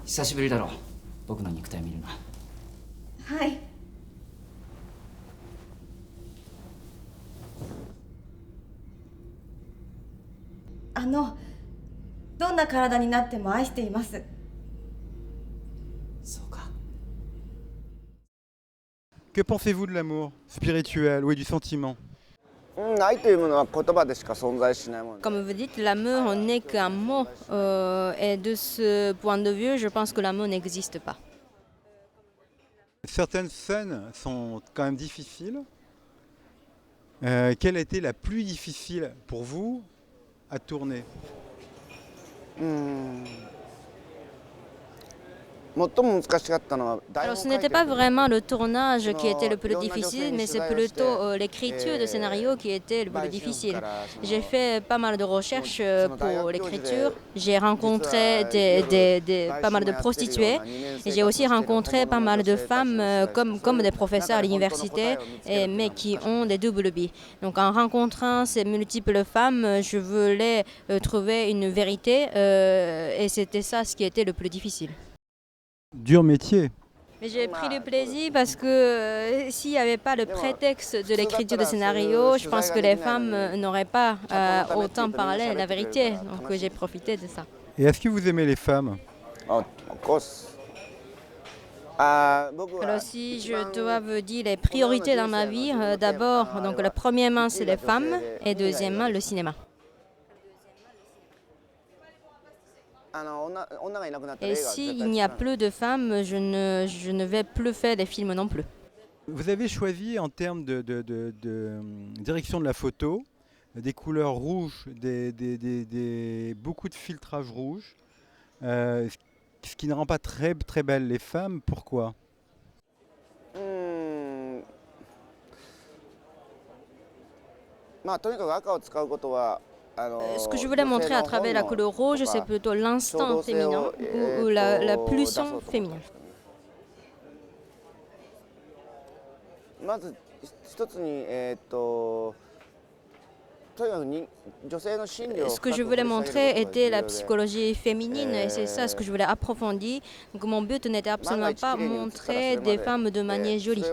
久しぶりだろ、僕の肉体見るの。はい。どんな体になっても愛しています。そうか。Que pensez-vous de l'amour spirituel, oui, du sentiment? Comme vous dites, l'amour n'est qu'un mot. Et de ce point de vue, je pense que l'amour n'existe pas. Certaines scènes sont quand même difficiles. Quelle a été la plus difficile pour vous à tourner? Alors ce n'était pas vraiment le tournage qui était le plus difficile, mais c'est plutôt l'écriture de scénario qui était le plus difficile. J'ai fait pas mal de recherches pour l'écriture. J'ai rencontré pas mal de prostituées et j'ai aussi rencontré pas mal de femmes comme des professeurs à l'université, mais qui ont des doubles vies. Donc en rencontrant ces multiples femmes, je voulais trouver une vérité et c'était ça ce qui était le plus difficile. Dur métier. Mais j'ai pris du plaisir parce que s'il n'y avait pas le prétexte de l'écriture de scénario, je pense que les femmes n'auraient pas autant parlé la vérité. Donc j'ai profité de ça. Et est-ce que vous aimez les femmes? Alors si je dois vous dire les priorités dans ma vie, d'abord, donc le premièrement c'est les femmes et deuxièmement le cinéma. Et s'il n'y a plus de femmes, je ne vais plus faire des films non plus. Vous avez choisi en termes de direction de la photo des couleurs rouges, beaucoup de filtrage rouge, ce qui ne rend pas très, très belles les femmes. Pourquoi? Ce que je voulais montrer à travers la couleur rouge, c'est plutôt l'instinct féminin ou la pulsion féminine. Ce que je voulais montrer était la psychologie féminine et c'est ça ce que je voulais approfondir. Donc mon but n'était absolument pas montrer des femmes de manière jolie.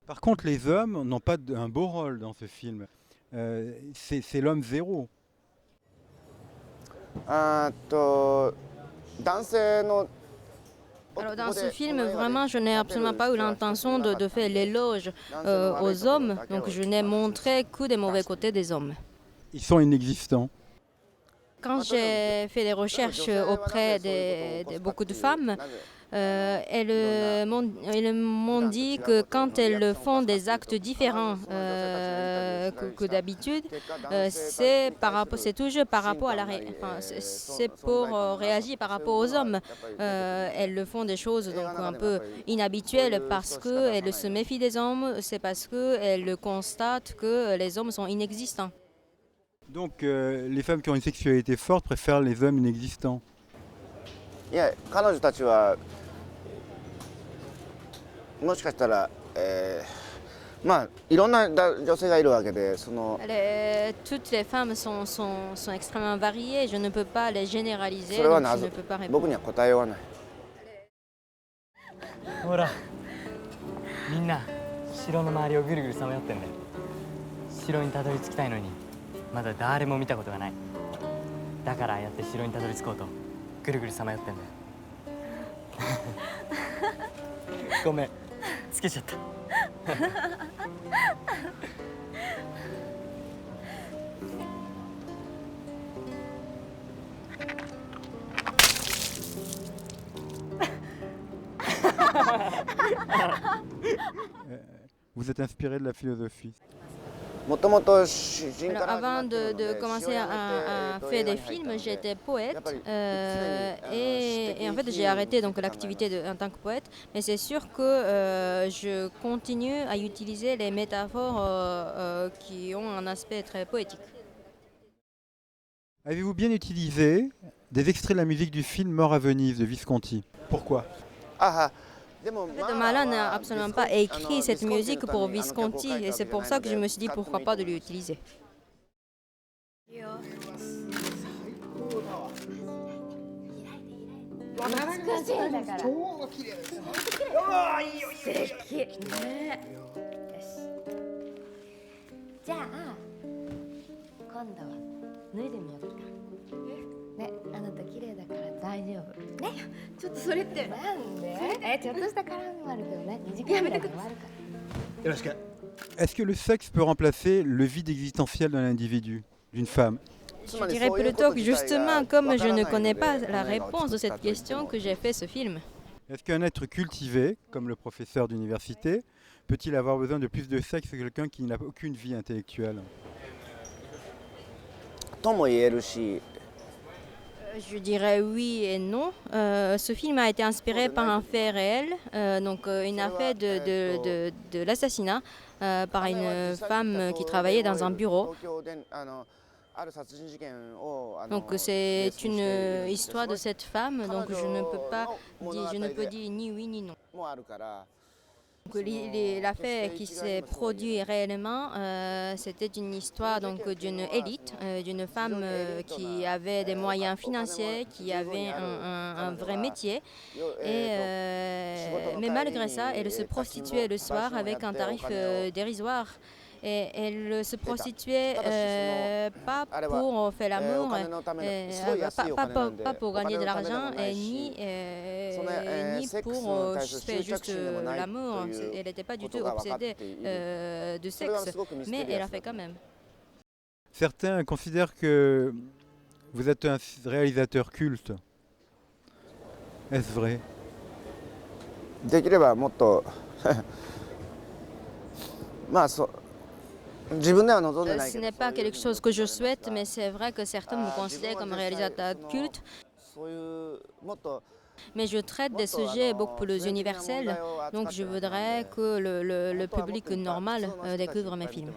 Par contre, les hommes n'ont pas un beau rôle dans ce film. C'est l'homme zéro. Alors dans ce film, vraiment, je n'ai absolument pas eu l'intention de faire l'éloge aux hommes. Donc je n'ai montré que des mauvais côtés des hommes. Ils sont inexistants. Quand j'ai fait des recherches auprès de beaucoup de femmes, elles m'ont dit que quand elles font des actes différents que d'habitude, c'est toujours par rapport à c'est pour réagir par rapport aux hommes. Elles font des choses donc un peu inhabituelles parce qu'elles se méfient des hommes, c'est parce qu'elles constatent que les hommes sont inexistants. Donc les femmes qui ont une sexualité forte préfèrent les hommes inexistants. Alors toutes les femmes sont extrêmement variées, je ne peux pas les généraliser, donc je ne peux pas répondre. ほら、みんな城の周りをぐるぐるさまよってんだよ。城にたどり着きたいのにまだ誰も見たことがない。だからああやって城にたどり着こうとぐるぐるさまよってんだよ。ごめん、つけちゃった。Vous êtes inspiré de la philosophie. Alors, avant de commencer à faire des films, j'étais poète et en fait j'ai arrêté donc l'activité en tant que poète, mais c'est sûr que je continue à utiliser les métaphores qui ont un aspect très poétique. Avez-vous bien utilisé des extraits de la musique du film Mort à Venise de Visconti? Pourquoi? En fait, Malan n'a absolument pas écrit cette musique pour Visconti et c'est pour ça que je me suis dit pourquoi pas de l'utiliser. 美しいだから超綺麗です素敵ねよしじゃあ今度は脱いでみようかねあなた綺麗だから大丈夫ねちょっとそれってなんでちょっとした絡みもあるけどね2時間ぐらいで終わるからよろしく Est-ce que le sexe peut remplacer le vide existentiel d'un individu, d'une femme? Je dirais plutôt que justement, comme je ne connais pas la réponse de cette question, que j'ai fait ce film. Est-ce qu'un être cultivé, comme le professeur d'université, peut-il avoir besoin de plus de sexe que quelqu'un qui n'a aucune vie intellectuelle? とも言えるし Je dirais oui et non. Ce film a été inspiré par un fait réel, donc une affaire de l'assassinat par une femme qui travaillait dans un bureau. Donc c'est une histoire de cette femme, donc je ne peux dire ni oui ni non. Donc, l'affaire qui s'est produite réellement, c'était une histoire donc d'une élite, d'une femme qui avait des moyens financiers, qui avait un vrai métier. Mais malgré ça, elle se prostituait le soir avec un tarif dérisoire. Et elle se prostituait pas pour faire l'amour, pas pour gagner de l'argent, ni pour faire juste l'amour. Elle n'était pas du tout obsédée de sexe, mais elle a fait quand même. Certains considèrent que vous êtes un réalisateur culte. Est-ce vrai? できればもっとまあCe n'est pas quelque chose que je souhaite, mais c'est vrai que certains me considèrent comme réalisateur culte. Mais je traite des sujets beaucoup plus universels, donc je voudrais que le public normal découvre mes films.